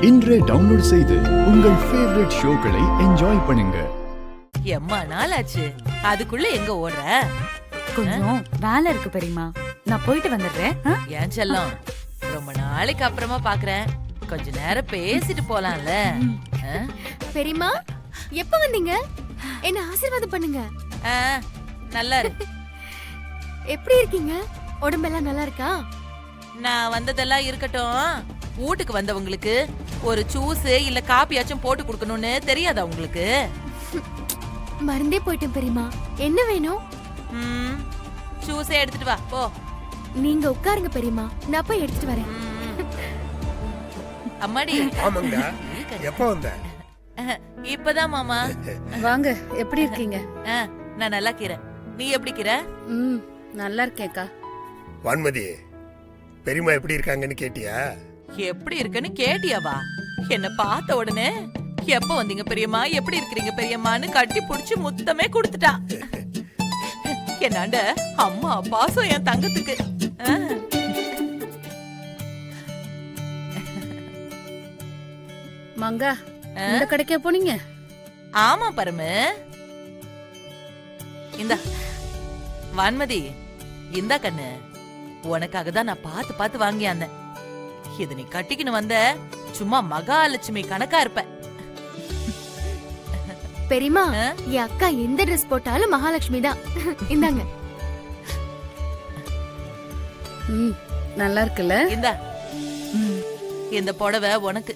இன்றே டவுன்லோட் செய்து உங்கள் ஃபேவரட் ஷோக்களை என்ஜாய் பண்ணுங்க. எம்மா நாளாச்சு, அதுக்குள்ள எங்க ஓடுற? கொஞ்சம் வேலை இருக்கு பெரியமா, நான் போயிட்டு வந்துடுறேன். ஏன் செல்லம், ரொம்ப நாளைக்கு அப்புறமா பாக்குறேன், கொஞ்ச நேரம் பேசிட்டு போலாம்ல. பெரியமா எப்ப வந்தீங்க? என்ன ஆசீர்வாதம் பண்ணுங்க. நல்லா இருக்கு. எப்படி இருக்கீங்க? உடம்பெல்லாம் நல்லா இருக்கா? நான் வந்ததெல்லாம் இருக்கட்டும், வீட்டுக்கு வந்தவங்களுக்கு ஒரு ஜூஸ் இல்ல காப்பியாச்சும் போட்டு கொடுக்கணும்னு தெரியாதா உங்களுக்கு? மறந்தே போயிட்டேன் பெரியமா. என்ன வேணும்? ஜூஸே எடுத்துட்டு வா போ. நீங்க உட்காருங்க பெரியமா, நான் போய் எடுத்துட்டு வரேன். அம்மாடி. ஆமாங்கடா. எப்ப வந்த? இப்பதான் மாமா. வாங்க, எப்படி இருக்கீங்க? நான் நல்லா இருக்கிறேன். நீ எப்படி இருக்கிற? நல்லா இருக்கேக்கா. வான்மதி, பெரியம்மா எப்படி இருக்காங்கன்னு கேட்டியா? எப்படி இருக்குன்னு கேட்டியாவா? என்ன பார்த்த உடனே எப்ப வந்தீங்க பெரியம்மா, எப்படி இருக்கிறீங்க பெரியம்மான்னு கட்டி புடிச்சு முத்தமே கொடுத்துட்டா. என்னாண்ட அம்மா பாசம் என் தங்கத்துக்கு. மங்கா, இந்த கடைக்கே போனீங்க? ஆமா பரமு. இந்த வான்மதி, இந்த கண்ணு உனக்காக தான் நான் பார்த்து பார்த்து வாங்கியாந்தேன். இது நீ கட்டிக்கின்னு வந்த சும்மா மகாலட்சுமி கணக்கா இருப்ப. பெரியமா, என் அக்கா எந்த ட்ரெஸ் போட்டாலும் மகாலட்சுமி தான். இந்தாங்க. நல்லா இருக்குல்ல? இந்த புடவை உனக்கு.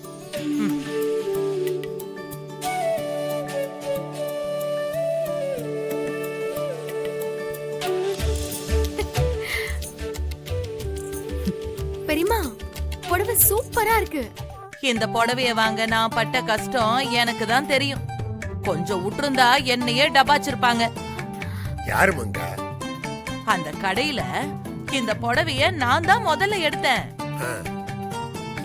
பெரியமா, புடவை சூப்பரா இருக்கு. இந்த புடவைய வாங்க நான் பட்ட கஷ்டம் எனக்கு தான் தெரியும். கொஞ்சம் விட்டுருந்தா என்னையே டபாச்சிருப்பாங்க. யாரு மங்கா? அந்த கடையில இந்த புடவைய நான் தான் முதல்ல எடுத்தேன்.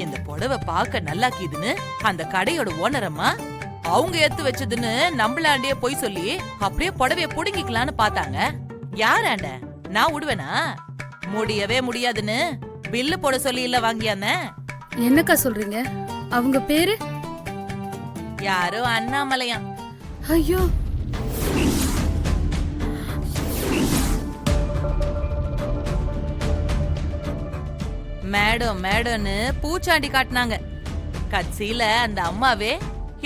இந்த புடவை பார்க்க நல்லாக்கிதுன்னு அந்த கடையோட ஓனரம்மா அவங்க எடுத்து வச்சதுன்னு நம்மளாண்டே போய் சொல்லி அப்படியே புடவைய புடுங்கிக்கலான்னு பார்த்தாங்க. யாராண்ட நான் விடுவேனா? முடியவே முடியாதுன்னு பில்லு போட சொல்லி இல்ல வாங்கியானே. என்னக்கா சொல்றீங்க? அவங்க பேரு யாரோ அண்ணாமலையாம். ஐயோ, மேடம் மேடம்னு பூச்சாண்டி காட்டினாங்க. கட்சியில அந்த அம்மாவே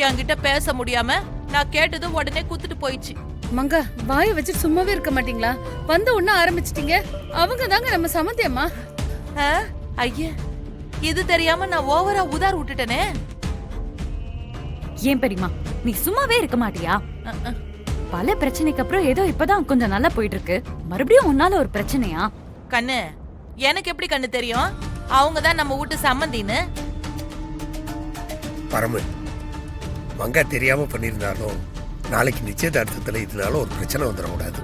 என்கிட்ட பேச முடியாம நான் கேட்டதும் உடனே குத்துட்டு போயிடுச்சு. மங்கா, வாயை வச்சு சும்மாவே இருக்க மாட்டீங்களா? வந்த உடனே ஆரம்பிச்சிட்டீங்க. அவங்க தாங்க நம்ம சம்மந்தியம்மா. ஐயா, இது தெரியாம நான் ஓவரா உதார் விட்டுட்டேனே. ஏன் பெரியமா, நீ சும்மாவே இருக்க மாட்டியா? பல பிரச்சனைக்கு அப்புறம் ஏதோ இப்பதான் கொஞ்சம் நல்லா போயிட்டு இருக்கு, மறுபடியும் உன்னால ஒரு பிரச்சனையா? கண்ணு, எனக்கு எப்படி கண்ணு தெரியும் அவங்க தான் நம்ம வீட்டு சம்மந்தின்னு? பரமு, மங்கா தெரியாம பண்ணிருந்தாலும் நாளைக்கு நிச்சயதார்த்தத்துல இதனால ஒரு பிரச்சனை வந்துடக்கூடாது.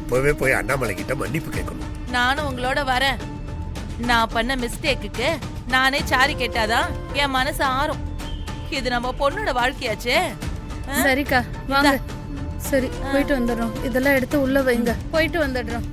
இப்பவே போய் அண்ணாமலை கிட்ட மன்னிப்பு கேட்கணும். நானும் உங்களோட வரேன். நான் பண்ண மிஸ்டேக்குக்கு நானே சாரி கேட்டாதான் என் மனசு ஆறும். இது நம்ம பொண்ணோட வாழ்க்கையாச்சே. சரிக்கா, வாங்க. சரி, போயிட்டு வந்துடுறோம். இதெல்லாம் எடுத்து உள்ள வைங்க, போயிட்டு வந்துடுறோம்.